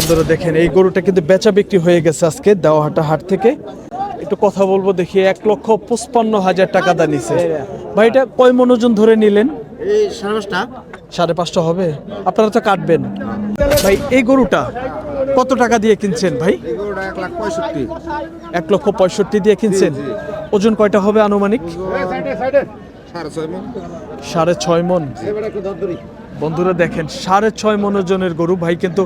বন্ধুরা দেখেন এই গরুটা কিন্তু বেচা বিক্রি হয়ে গেছে আজকে দেওয়াহাটা হাট থেকে। একটু কথা বলবো দেখি, 1,55,000 টাকা দা নিছে ভাই। এটা কয় মন ওজন ধরে নিলেন? এই 5.5টা। 5.5 হবে। আপনারা তো কাটবেন ভাই। এই গরুটা কত টাকা দিয়ে কিনছেন ভাই? এই গরুটা 1,65,000। 1,65,000 দিয়ে কিনছেন। ওজন কয়টা হবে আনুমানিক? 6.5 মণ। 6.5 মণ। বন্ধুরা দেখেন 6.5 মণ ওজনের গরু ভাই কিন্তু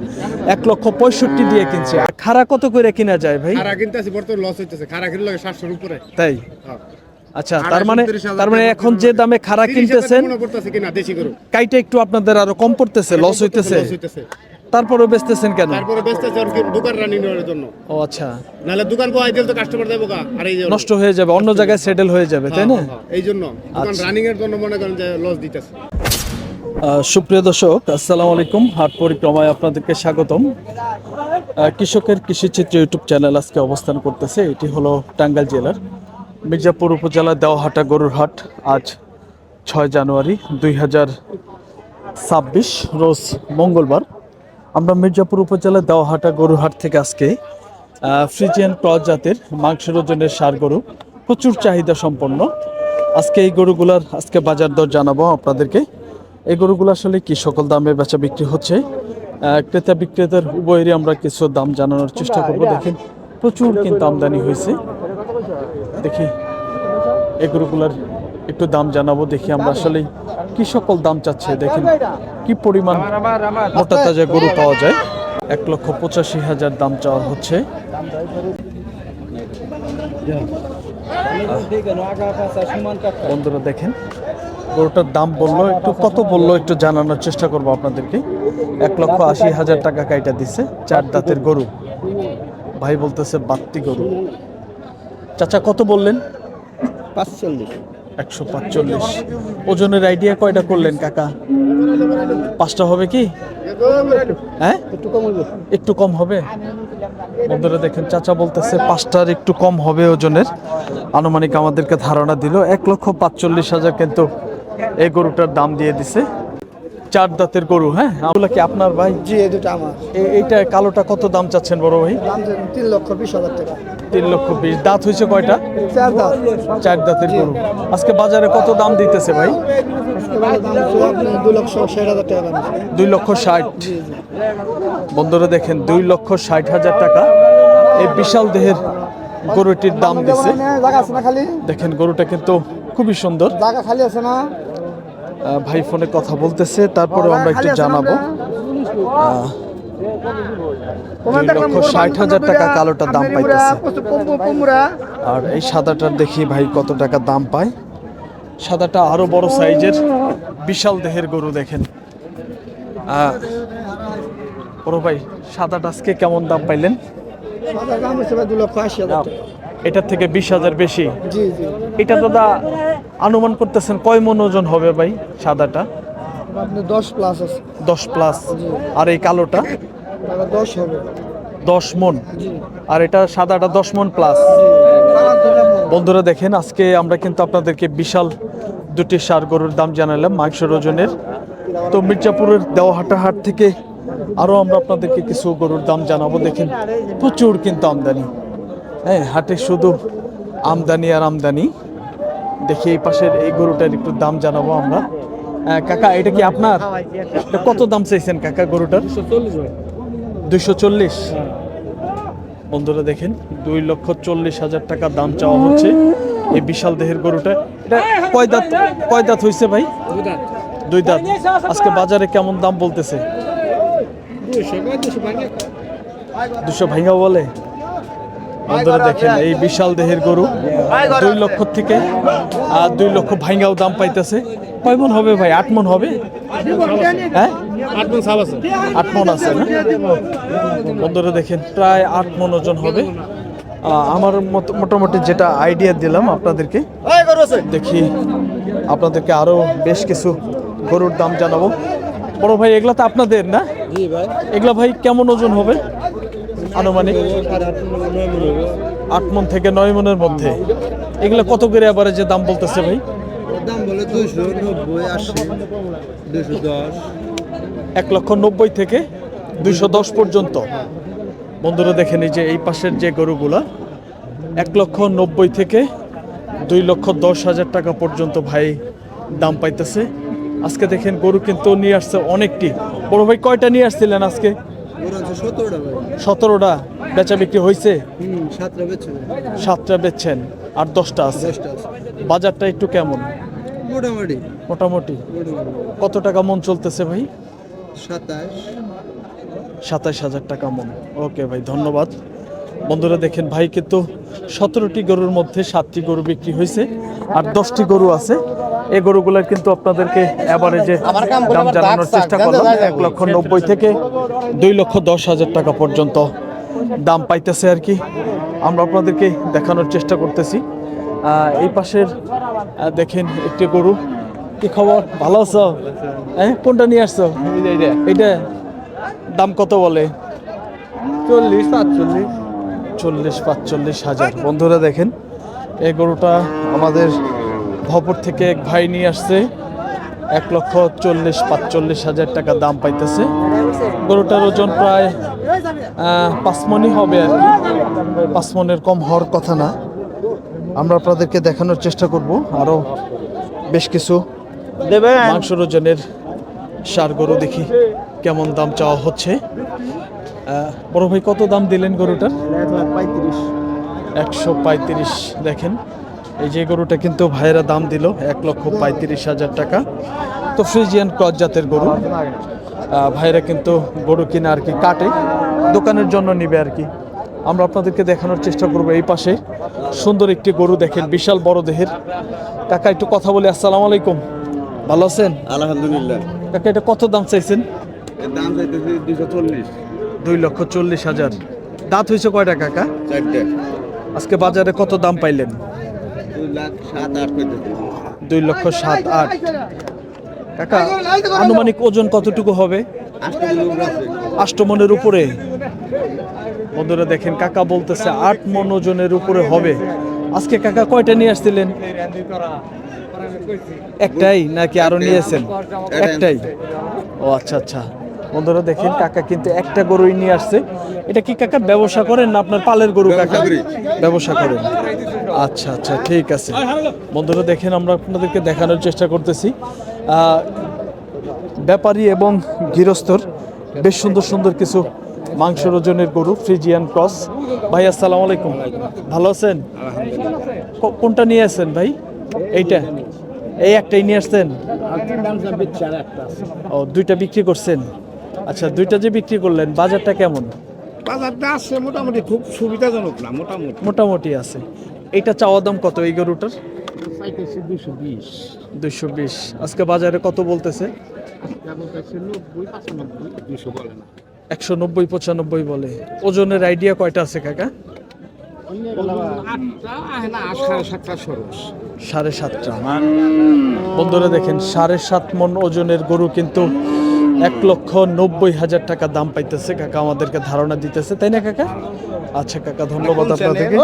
1,65,000 দিয়ে কিনছে। আর খাড়া কত করে কিনা যায় ভাই? খারা কিনতেছি বর্তমানে লস হইতেছে। খারা কিনলে 700 এর উপরে। তাই? হ্যাঁ। আচ্ছা, তার মানে এখন যে দামে খাড়া কিনতেছেন মনে করতেছে কিনা দেশি গরু। কাইটা একটু আপনাদের আরো কম পড়তেছে, লস হইতেছে। তারপরেও বেচতেছেন কেন? তারপরে বেচতেছে আর কি দোকান রানিং এর জন্য। ও আচ্ছা, নালে দোকান বহাই দিলে তো কাস্টমার দেবো কা। আর এই যে নষ্ট হয়ে যাবে, অন্য জায়গায় সেটেল হয়ে যাবে, তাই না? এই জন্য দোকান আচ্ছা। রানিং এর জন্য মনে করেন যে লস দিতেছে। সুপ্রিয় দর্শক, আসসালামু আলাইকুম। হাট পরিক্রমায় আপনাদেরকে স্বাগতম। কৃষকের কৃষিচিত্র ইউটিউব চ্যানেল আজকে অবস্থান করতেছে। এটি হলো টাঙ্গাইল জেলার মির্জাপুর উপজেলার দেওয়াহাটা গরুর হাট। আজ 6 জানুয়ারি 2026 রোজ মঙ্গলবার। আমরা মির্জাপুর উপজেলার দেওয়াহাটা গরুর হাট থেকে আজকে ফ্রিজিয়ান ক্রস জাতের মাংসের ওজনের ষাঁড় গরু, প্রচুর চাহিদা সম্পন্ন। আজকে এই গরুগুলার আজকে বাজার দর জানাবো আপনাদেরকে। এই গরুগুলো আসলে কি সকল দামে বেচা বিক্রি হচ্ছে, ক্রেতা বিক্রেতার উভয়েরই আমরা কিছু দাম জানানোর চেষ্টা করব। দেখেন প্রচুর কিন্তু আমদানি হয়েছে। দেখি এই গরুগুলার একটু দাম জানাবো। দেখি আমরা আসলে কি সকল দাম চাচ্ছে। দেখেন কি পরিমাণ মোটা তাজা গরু পাওয়া যায়। 1,85,000 দাম চাওয়া হচ্ছে। বন্ধুরা দেখেন গরুটার দাম বললো, একটু কত বললো একটু জানানোর চেষ্টা করবো আপনাদেরকে। 1,80,000 টাকা কাইটা দিছে। 4 দাঁতের গরু। ভাই বলতেছে বাত্তি গরু। চাচা কত বললেন? 45। 145। ওজনের আইডিয়া কয়টা করলেন কাকা? 5টা হবে কি? হ্যাঁ, একটু কম হবে। বন্ধুরা দেখেন চাচা বলতেছে 5টার একটু কম হবে ওজনের। আনুমানিক আমাদেরকে ধারণা দিল 1,45,000 কিন্তু এই গরুটার দাম দিয়ে দিছে। 4 দাঁতের গরু। হ্যাঁ, এগুলো কি আপনার ভাই? জি, এই দুটো আমার। এইটা কালোটা কত দাম চাচ্ছেন বড় ভাই? দাম 3,20,000 টাকা। 3,20,000। দাঁত হয়েছে কয়টা? 4 দাঁত। 4 দাঁতের গরু। আজকে বাজারে কত দাম দিতেছে ভাই? আজকে ভালো দাম ছিল আপনার 2,60,000 টাকা দাম। 2,60,000। বন্ধুরা দেখেন 2,60,000 টাকা এই বিশাল দেহের গরুটির দাম দিছে। জায়গা আছে না খালি? দেখেন গরুটা কিন্তু খুবই সুন্দর। জায়গা খালি আছে না? ভাই ফোনে কথা বলতেছে, তারপরে আমরা একটু জানাবো। 2,60,000 টাকা কালোটার দাম পাইতেছে। আর এই সাদাটার দেখি ভাই কত টাকা দাম পায়। সাদাটা আরো বড় সাইজের বিশাল দেহের গরু। দেখেন বড় ভাই সাদাটা আজকে কেমন দাম পাইলেন? সাদা দাম হচ্ছে 2,80,000 টাকা। এটার থেকে 20,000 বেশি। জি জি। এটা দাদা অনুমান করতেছেন কয় মণ ওজন হবে ভাই সাদাটা? আপনি 10 প্লাস আছে। 10 প্লাস। আর এই কালোটা? 10 হবে। 10 মণ। আর এটা সাদাটা 10 মণ প্লাস। বন্ধুরা দেখেন আজকে আমরা কিন্তু আপনাদেরকে বিশাল দুটি ষাঁড় গরুর দাম জানালাম মাংসের ওজনের। তো মির্জাপুরের দেওয়াহাটা হাট থেকে আরও আমরা আপনাদেরকে কিছু গরুর দাম জানাবো। দেখেন প্রচুর কিন্তু আমদানি। হ্যাঁ, হাটে শুধু আমদানি আর আমদানি। দেখি এই পাশের এই গরুটার একটু দাম জানাবো আমরা। কাকা এটা কি আপনার? এটা কত দাম চাইছেন কাকা গরুটার? 240। বন্ধুরা দেখেন 2,40,000 টাকা দাম চাওয়া হচ্ছে এই বিশাল দেহের গরুটা। এটা কয় দাঁত হয়েছে ভাই? 2 দাঁত। আজকে বাজারে কেমন দাম বলতেছে? 200 ভাঙা বলে। বন্ধুরা দেখেন এই বিশাল দেহের গরু 2 লক্ষ থেকে 2 লক্ষ ভাঙাও দাম পাইতেছে। কয় মণ হবে ভাই? 8 মণ হবে? হ্যাঁ, 8 মণ সাব আছে। 8 মণ আছে না? বন্ধুরা দেখেন প্রায় 8 মণ ওজন হবে। আমার মোটামুটি যেটা আইডিয়া দিলাম আপনাদেরকে, দেখি আপনাদেরকে আরো বেশ কিছু গরুর দাম জানাবো। বড় ভাই এগুলা তো আপনাদের না? জি ভাই। এগুলা ভাই কেমন ওজন হবে আনুমানিক? 8 মণ থেকে 9 মণের মধ্যে। এগুলা কত করে আবার যে দাম বলতেছে ভাই? দাম বলে 290, 80, 210। 1,90,000 থেকে 210 পর্যন্ত। বন্ধুরা দেখেন এই যে এই পাশের যে গরুগুলা 1,90,000 থেকে 2,10,000 টাকা পর্যন্ত ভাই দাম পাইতেছে। আজকে দেখেন গরু কিন্তু নিয়ে আসছে অনেকটি। বড় ভাই কয়টা নিয়ে আসছিলেন আজকে? 17টা ভাই। 17টা বেচা বিক্রি হয়েছে? 7টা বেচছে। 7টা বেচছেন আর 10টা আছে। 10টা আছে। বাজারটা একটু কেমন? মোটামুটি মোটামুটি কত টাকা মন চলতেছে ভাই? 27,000 টাকা মন। ওকে ভাই, ধন্যবাদ। বন্ধুরা দেখেন ভাই কিন্তু 17টি গরুর মধ্যে 7টি গরু বিক্রি হয়েছে আর 10টি গরু আছে। এই গরুগুলোর কিন্তু আপনাদেরকে এভারেজে দাম জানানোর চেষ্টা করলাম। 1,90,000 থেকে 2,10,000 টাকা পর্যন্ত দাম পাইতেছে আর কি। আমরা আপনাদেরকে দেখানোর চেষ্টা করতেছি। এই পাশের দেখেন একটি গরু। কি খবর, ভালো আছো? হ্যাঁ, কোনটা নিয়ে আসছো? এইটা দাম কত বলে? 40-45,000। বন্ধুরা দেখেন এই গরুটা আমাদের ভবর থেকে এক ভাই নিয়ে আসছে। 1,40,45,000 টাকা দাম পাইতেছে। গরুটার ওজন প্রায় 5 মণই হবে আর কি। 5 মণের কম হওয়ার কথা না। আমরা আপনাদেরকে দেখানোর চেষ্টা করব আরো বেশ কিছু মাংসের ওজনের ষাঁড় গরু, দেখি কেমন দাম চাওয়া হচ্ছে। বড় ভাই কত দাম দিলেন গরুটার? 135। দেখেন এই যে গরুটা কিন্তু ভাইয়েরা দাম দিল 1,35,000 টাকা। তো ফ্রিজিয়ান ক্রস জাতের গরু। ভাইয়েরা কিন্তু গরু কিনা আর কি কাটে, দোকানের জন্য নিবে আর কি। আমরা আপনাদেরকে দেখানোর চেষ্টা করব। এই পাশে সুন্দর একটি গরু দেখেন, বিশাল বড় দেহের। কাকা একটু কথা বলি। আসসালামু আলাইকুম, ভালো আছেন? আলহামদুলিল্লাহ। কাকা এটা কত দাম চাইছেন? এর দাম চাইতেছি 240। 2,40,000। দাঁত হয়েছে কয়টা কাকা? 4টে। আজকে বাজারে কত দাম পাইলেন? 2,07,8 পেতেছি। 2,07,8। কাকা আনুমানিক ওজন কতটুকু হবে? 8 কিলো আছে। 8 মনের উপরে। বন্ধুরা দেখেন কাকা বলতেছে 8 মন ওজনের উপরে হবে। আজকে কাকা কয়টা নিয়ে আসছিলেন? একটাই নাকি আরো নিয়েছেন? একটাই। ও আচ্ছা আচ্ছা। বন্ধুরা দেখেন কাকা কিন্তু একটা গরুই নিয়ে আসছে। এটা কি কাকা ব্যবসা করেন না আপনার পালের গরু কাকা? ব্যবসা করেন। আচ্ছা আচ্ছা, ঠিক আছে। বন্ধুরা দেখেন আমরা আপনাদেরকে দেখানোর চেষ্টা করতেছি ব্যাপারী এবং গৃহস্থর বেশ সুন্দর সুন্দর কিছু মাংসের ওজনের গরু, ফ্রিজিয়ান ক্রস। ভাই আসসালামু আলাইকুম, ভালো আছেন? কোনটা নিয়ে আসছেন ভাই? এইটা, এই একটাই নিয়ে আসছেন? ও, দুইটা বিক্রি করছেন। আচ্ছা, দুইটা যে বিক্রি করলেন বাজারটা কেমন? বাজারটা আছে মোটামুটি, খুব সুবিধাজনক না, মোটামুটি। মোটামুটি আছে। এইটা চাওয়া দাম কত এই গরুটার? 220। 220। আজকে বাজারে কত বলতেছে? 190-95 বলে। ওজনের আইডিয়া কয়টা আছে কাকা? 7.5। বন্ধুরা দেখেন 7.5 মন ওজনের গরু কিন্তু 1,90,000 টাকা দাম পাইতেছে কাকা, আমাদেরকে ধারণা দিতেছে, তাই না কাকা? আচ্ছা কাকা, ধন্যবাদ আপনাদেরকে।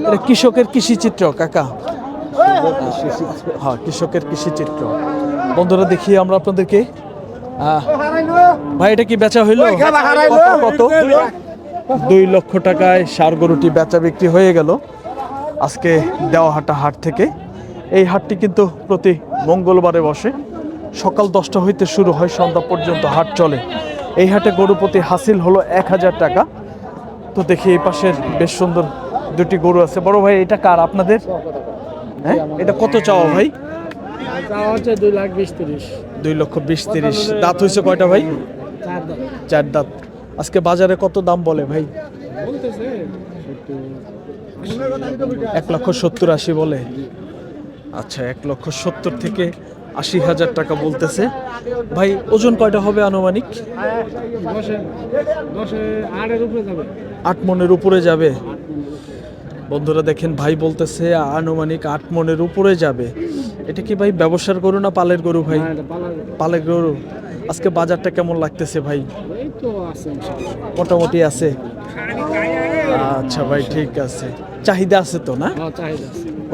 এটা কৃষকের কৃষি চিত্র কাকা। হ্যাঁ, কৃষকের কৃষি চিত্র। বন্ধুরা দেখি আমরা আপনাদেরকে। ভাই এটা কি বেচা হইলো? কত? 2 লক্ষ টাকায় ষাঁড় গরুটি বেচা বিক্রি হয়ে গেল আজকে দেওয়াহাটা হাট থেকে। এই হাটটি কিন্তু প্রতি মঙ্গলবারে বসে। সকাল 10টা হইতে শুরু হয়, সন্ধ্যা পর্যন্ত হাট চলে। এই হাটে গরু প্রতি হাসিল হলো 1,000 টাকা। তো দেখি এই পাশের বেশ সুন্দর দুটি গরু আছে। বড় ভাই এটা কার, আপনাদের? হ্যাঁ, এটা কত চাওয়া ভাই? 2,20,30। দাঁত হয়েছে কয়টা ভাই? 4 দাঁত। আজকে বাজারে কত দাম বলে ভাই? 1,70,80 বলে। আচ্ছা, 1,70,000 থেকে 80,000 টাকা বলতেছে। ভাই ওজন কয়টা হবে আনুমানিক? 8 মনের উপরে যাবে। বন্ধুরা দেখেন ভাই বলতেছে আনুমানিক 8 মনের উপরে যাবে। এটা কি ভাই ব্যবসার গরু না পালের গরু ভাই? পালের গরু। আজকে বাজারটা কেমন লাগতেছে ভাই? মোটামুটি আছে। আচ্ছা ভাই, ঠিক আছে। চাহিদা আছে তো না?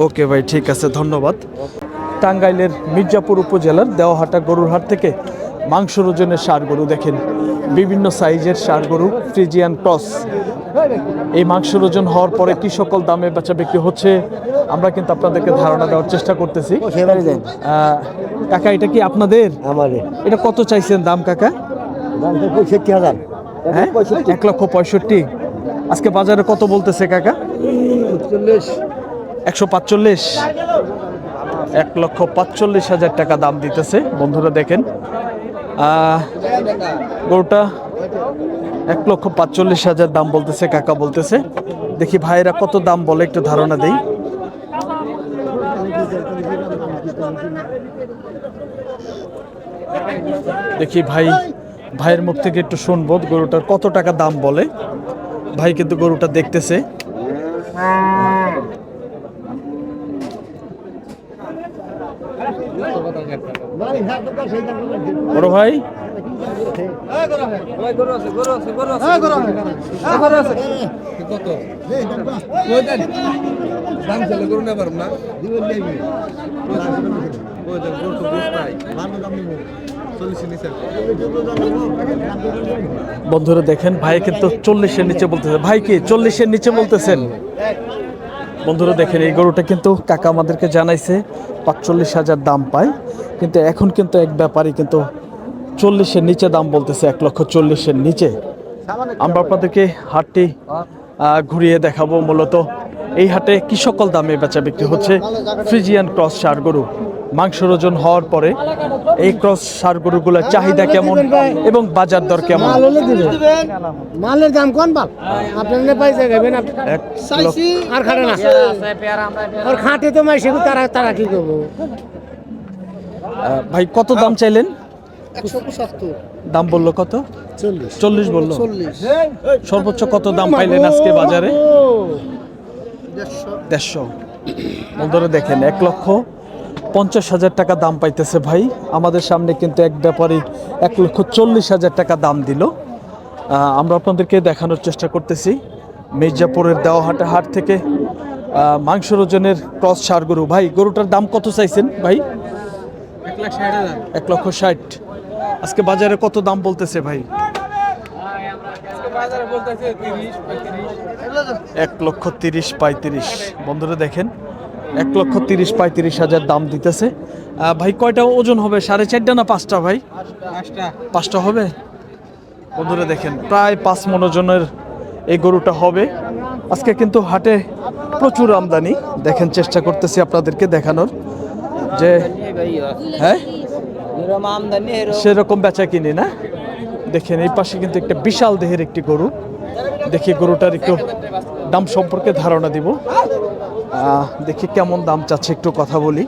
ওকে ভাই, ঠিক আছে, ধন্যবাদ। টাঙ্গাইলের মির্জাপুর উপজেলার দেওয়াহাটা গরুর হাট থেকে মাংসের ওজনের ষাঁড় গরু দেখেন বিভিন্ন সাইজের ষাঁড় গরু ফ্রিজিয়ান ক্রস। এই মাংসের ওজন হওয়ার পরে কি সকল দামে বেচা বিক্রি হচ্ছে আমরা কিন্তু আপনাদেরকে ধারণা দেওয়ার চেষ্টা করতেছি। কাকা এটা কি আপনাদের? আমাদের এটা কত চাইছেন দাম কাকা? দাম তো 65,000। হ্যাঁ 1,65,000। আজকে বাজারে কত বলতেছে কাকা? 145। 1,45,000 টাকা দাম দিতেছে বন্ধুরা। দেখেন গরুটা 1,45,000 দাম বলতেছে কাকা বলতেছে। দেখি ভাইয়েরা কত দাম বলে একটু ধারণা দেই। দেখি ভাইয়ের মুখ থেকে একটু শুনবো গরুটার কত টাকা দাম বলে। ভাই কিন্তু গরুটা দেখতেছে। বড় ভাই বন্ধুরা দেখেন ভাই কিন্তু 40-এর নিচে বলতেছে। ভাই কি 40-এর নিচে বলতেছেন? বন্ধুরা দেখেন এই গরুটা কিন্তু কাকা আমাদেরকে জানাইছে 45,000 দাম পায়, কিন্তু এখন কিন্তু এক ব্যাপারী কিন্তু 40-এর নিচে দাম বলতেছে, 1,40,000-এর নিচে। আমরা আপনাদেরকে হাটটি ঘুরিয়ে দেখাবো। মূলত এই হাটে কি সকল দামে বেচা বিক্রি হচ্ছে ফ্রিজিয়ান ক্রস ষাঁড় গরু। মাংসের ওজন হওয়ার পরে এই ক্রস ষাঁড় গরুগুলোর চাহিদা কেমন এবং বাজার দর কেমন? মালের দাম কোন বাল আপনারা পাইছে যাবেন আর খাটে না আর খাটে তো মাই সেগুলো তারা কি করবো? ভাই কত দাম চাইলেন? 175। দাম বললো কত? 40 বললো। 40। সর্বোচ্চ কত দাম পাইলেন আজকে বাজারে? 150। বন্ধুরা দেখেন 1,50,000 টাকা দাম পাইতেছে ভাই। আমাদের সামনে কিন্তু এক ব্যাপারী 1,40,000 টাকা দাম দিল। আমরা আপনাদেরকে দেখানোর চেষ্টা করতেছি মির্জাপুরের দেওয়াহাটা হাট থেকে মাংসের ওজনের ক্রস ষাঁড় গরু। ভাই গরুটার দাম কত চাইছেন ভাই? 1,60,000। আজকে বাজারে কত দাম বলতেছে ভাই? 1,30,000-1,35,000। বন্ধুরা দেখেন 1,30,000-35,000 দাম দিতেছে। ভাই কয়টা ওজন হবে? 4.5 না 5টা ভাই? 5টা হবে। বন্ধুরা দেখেন প্রায় 5 মণ ওজনের এই গরুটা হবে। আজকে কিন্তু হাটে প্রচুর আমদানি। দেখেন চেষ্টা করতেছি আপনাদেরকে দেখানোর যে হ্যাঁ সেরকম বেচা কিনি না। দেখেন এই পাশে কিন্তু একটা বিশাল দেহের একটি গরু। দেখি গরুটার একটু দাম সম্পর্কে ধারণা দিব। দেখি কেমন দাম চাচ্ছে একটু কথা বলি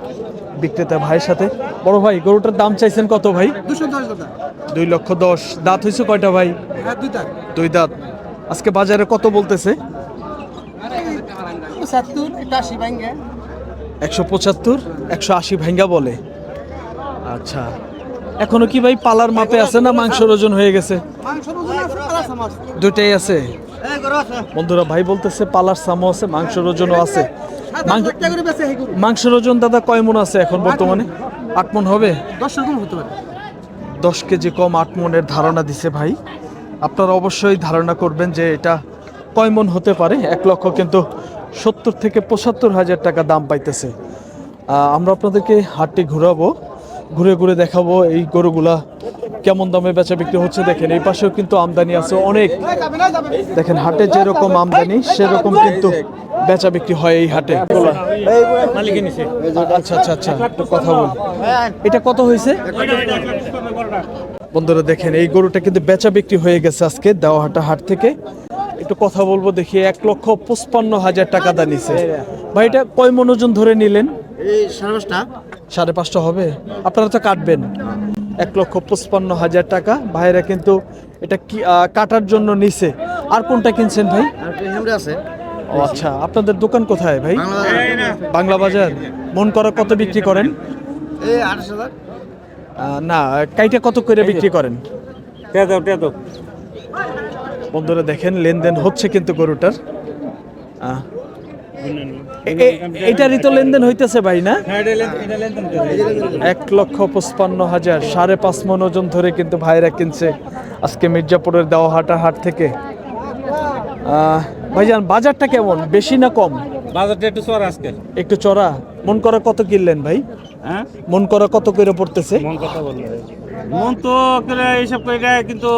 বিক্রেতা ভাইয়ের সাথে। বড় ভাই গরুটার দাম চাইছেন কত ভাই? 2,10,000। দাঁত হয়েছে কয়টা ভাই? 2 দাঁত। আজকে বাজারে কত বলতেছে? 175-180 ভাঙ্গা বলে। আচ্ছা এখনো কি ভাই পালার মাপে আছে না মাংসের ওজন হয়ে গেছে? দুইটাই আছে। বন্ধুরা ভাই বলতেছে পালার সামও আছে মাংসের ওজনও আছে। মাংসের ওজন দাদা কয় মণ আছে এখন বর্তমানে? 8 মণ হবে। 10 কেজি কম 8 মণের ধারণা দিছে ভাই। আপনারা অবশ্যই ধারণা করবেন যে এটা কয় মণ হতে পারে। 1 লক্ষ কিন্তু 70,000-75,000 টাকা দাম পাইতেছে। আমরা আপনাদেরকে হাটটি ঘুরাবো, ঘুরে ঘুরে দেখাবো এই গরুগুলা কেমন দামে বেচা বিক্রি হচ্ছে। দেখেন এই পাশেও কিন্তু আমদানি আছে অনেক। দেখেন হাটে যেরকম আমদানি সেরকম কিন্তু বেচা বিক্রি হয় এই হাটে। আচ্ছা আচ্ছা আচ্ছা একটু কথা বল। এটা কত হয়েছে বন্ধুরা? দেখেন এই গরুটা কিন্তু বেচা বিক্রি হয়ে গেছে আজকে দেওয়াহাটা হাট থেকে। একটু কথা বলবো দেখি। 1,55,000 টাকা দা নিছে ভাই। এটা কয় মণ ওজন ধরে নিলেন? 5.5টা হবে। আপনারা তো কাটবেন। 1,55,000 টাকা ভাইরা কিন্তু এটা কি কাটার জন্য নিছে। আর কোনটা কিনছেন ভাই? ও আচ্ছা আপনাদের দোকান কোথায় ভাই? বাংলা বাজার। মন করা কত বিক্রি করেন? 28,000। না কাইটা কত করে বিক্রি করেন? বন্ধুরা দেখেন লেনদেন হচ্ছে কিন্তু গরুটার। এটারই তো লেনদেন হইতেছে ভাই না? 1,55,000 5.5 মণ ওজন ধরে কিন্তু ভাইরা কিনছে আজকে মির্জাপুরের দেওয়াহাটা হাট থেকে। ভাইজান বাজারটা কেমন, বেশি না কম? বাজারটা একটু চড়া আজকে। একটু চড়া। মন করা কত কিনলেন ভাই? হ্যাঁ, মন করা কত করে পড়তেছে? মন কথা বললে মন তো করে এইসব করে, কিন্তু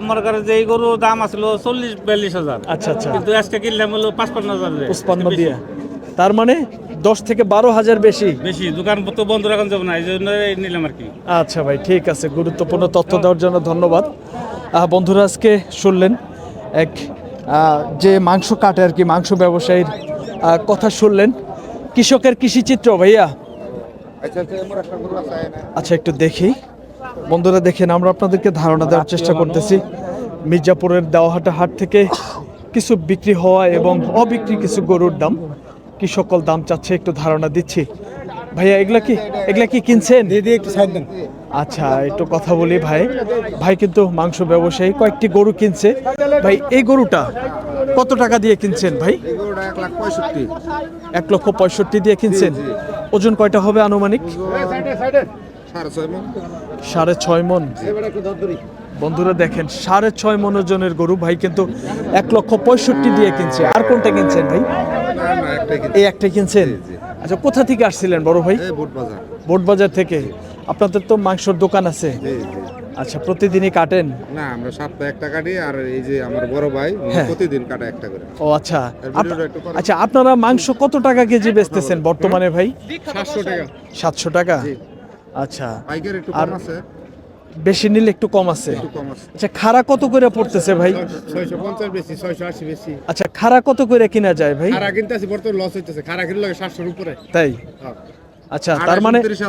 মনে করে যে এই গরুর দাম আসলো 40-42 হাজার। আচ্ছা আচ্ছা, কিন্তু আজকে কিনলাম হলো 55,000। 55 দিয়ে, তার মানে 10 থেকে 12,000 বেশি। বেশি দোকান তো বন্ধ রাখান যাবে না, এই জন্য নিলাম আর কি। আচ্ছা ভাই, ঠিক আছে, গুরুত্বপূর্ণ তথ্য দেওয়ার জন্য ধন্যবাদ। বন্ধুরা আজকে শুনলেন এক যে মাংস কাটে আর কি, মাংস ব্যবসায়ীর কথা শুনলেন। কৃষকের কৃষিচিত্র ভাইয়া। আচ্ছা একটু দেখি বন্ধুরা, দেখেন আমরা আপনাদেরকে ধারণা দেওয়ার চেষ্টা করতেছি মির্জাপুরের দেওয়াহাটা হাট থেকে কিছু বিক্রি হওয়া এবং অবিক্রি কিছু গরুর দাম, কি সকল দাম চাচ্ছে একটু ধারণা দিচ্ছি। ভাইয়া এগুলা কি কিনছেন? দিদি একটু সাইড দেন। আচ্ছা একটু কথা বলি ভাই। ভাই কিন্তু মাংস ব্যবসায়ী, কয়েকটি গরু কিনছে। ভাই এই গরুটা কত টাকা দিয়ে কিনছেন ভাই? 1,65,000 দিয়ে কিনছেন। ওজন কয়টা হবে আনুমানিক? 6.5 মণ। বন্ধুরা দেখেন 6.5 মণ ওজনের গরু ভাই কিন্তু 1,65,000 দিয়ে কিনছে। আর কোনটা কিনছেন ভাই? এই একটা কিনছেন। আচ্ছা কোথা থেকে আসছিলেন বড় ভাই? বোটবাজার থেকে। আপনাদের তো মাংসের দোকান আছে? আচ্ছা প্রতিদিনই কাটেন? না, আমরা সপ্তাহে একটা কাটি, আর এই যে আমার বড় ভাই হ্যাঁ। প্রতিদিন কাটে একটা করে। ও আচ্ছা। আচ্ছা আপনারা মাংস কত টাকা কেজি বেচতেছেন বর্তমানে ভাই? 700 টাকা। 700 টাকা। আচ্ছা, পাইকার একটু আর কম আছে, বেশি নিলে একটু কম আছে। একটু কম আছে। আচ্ছা খাড়া কত করে পড়তেছে ভাই? 650 বেশি, 680 বেশি। আচ্ছা খাড়া কত করে কিনা যায় ভাই? খারা কিনতে আছে বর্তমানে লস হইতেছে, খারা কিনলে লাগে 700 এর উপরে। তাই? হ্যাঁ। আচ্ছা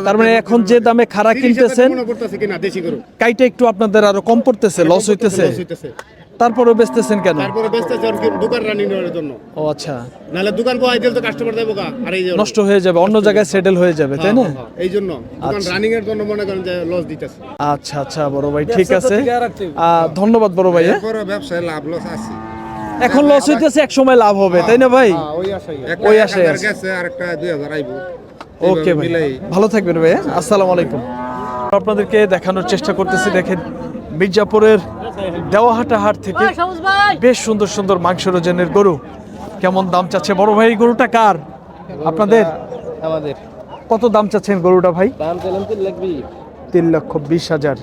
তার মানে এখন যে দামে খাড়া 30,000 কিনতেছেন মনে করতেছে কিনা দেশি গরু। কাইটা একটু আপনাদের আরো কম পড়তেছে, লস হইতেছে। লস হইতেছে। তারপরেও বেচতেছেন কেন? তারপরে বেচতেছে আর কি, দোকান রানিং এর জন্য। ও আচ্ছা, নালে দোকান বহাই দিলে তো কাস্টমার দেবো কা, আর এই যে নষ্ট হয়ে যাবে, অন্য জায়গায় সেটেল হয়ে যাবে, তাই না? এই জন্য দোকান আচ্ছা। রানিং এর জন্য মনে করেন যে লস দিতেছে। আচ্ছা আচ্ছা বড় ভাই, ঠিক আছে। ধন্যবাদ বড় ভাই। এরপরে ব্যবসায় লাভ লস আছে। এখন লস হইতেছে, এক সময় লাভ হবে, তাই না ভাই? ওই আশায় আছে। গেছে আর একটা 2000 আইবো। ওকে ভাই, ভালো থাকবেন ভাই। আসসালামু আলাইকুম। আপনাদেরকে দেখানোর চেষ্টা করতেছি, দেখেন মির্জাপুরের দেওয়াহাটা হাট থেকে বেশ সুন্দর সুন্দর মাংসের ওজনের গরু কেমন দাম চাচ্ছে। বড় ভাই এই গরুটা কার? আপনাদের? আমাদের। কত দাম চাচ্ছেন গরুটা ভাই? দাম চাইলাম 3,20,000।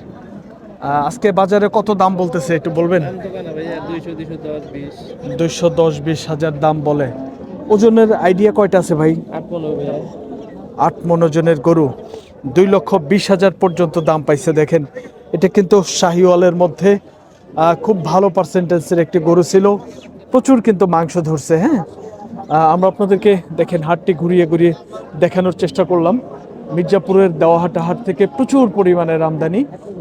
আজকে বাজারে কত দাম বলতেছে একটু বলবেন? 210-20,000 দাম বলে। ওজনের আইডিয়া কয়টা আছে ভাই? 8 মণ ওজনের গরু 2,20,000 পর্যন্ত দাম পাইছে। দেখেন এটা কিন্তু শাহিওয়ালের মধ্যে খুব ভালো পার্সেন্টেজের একটি গরু ছিল, প্রচুর কিন্তু মাংস ধরছে। হ্যাঁ, আমরা আপনাদেরকে দেখেন হাটটি ঘুরিয়ে ঘুরিয়ে দেখানোর চেষ্টা করলাম। মির্জাপুরের দেওয়াহাটা হাট থেকে প্রচুর পরিমাণের আমদানি।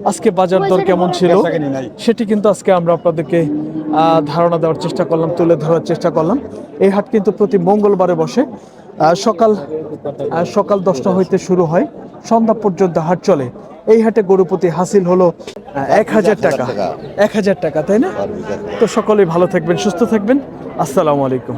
আজকে বাজার দর কেমন ছিল সেটি কিন্তু আজকে আমরা আপনাদেরকে ধারণা দেওয়ার চেষ্টা করলাম, তুলে ধরার চেষ্টা করলাম। এই হাট কিন্তু প্রতি মঙ্গলবারে বসে। সকাল 10টা হইতে শুরু হয়, সন্ধ্যা পর্যন্ত হাট চলে। এই হাটে গরু প্রতি হাসিল হলো 1,000 টাকা। 1,000 টাকা, তাই না? তো সকলেই ভালো থাকবেন, সুস্থ থাকবেন। আসসালামু আলাইকুম।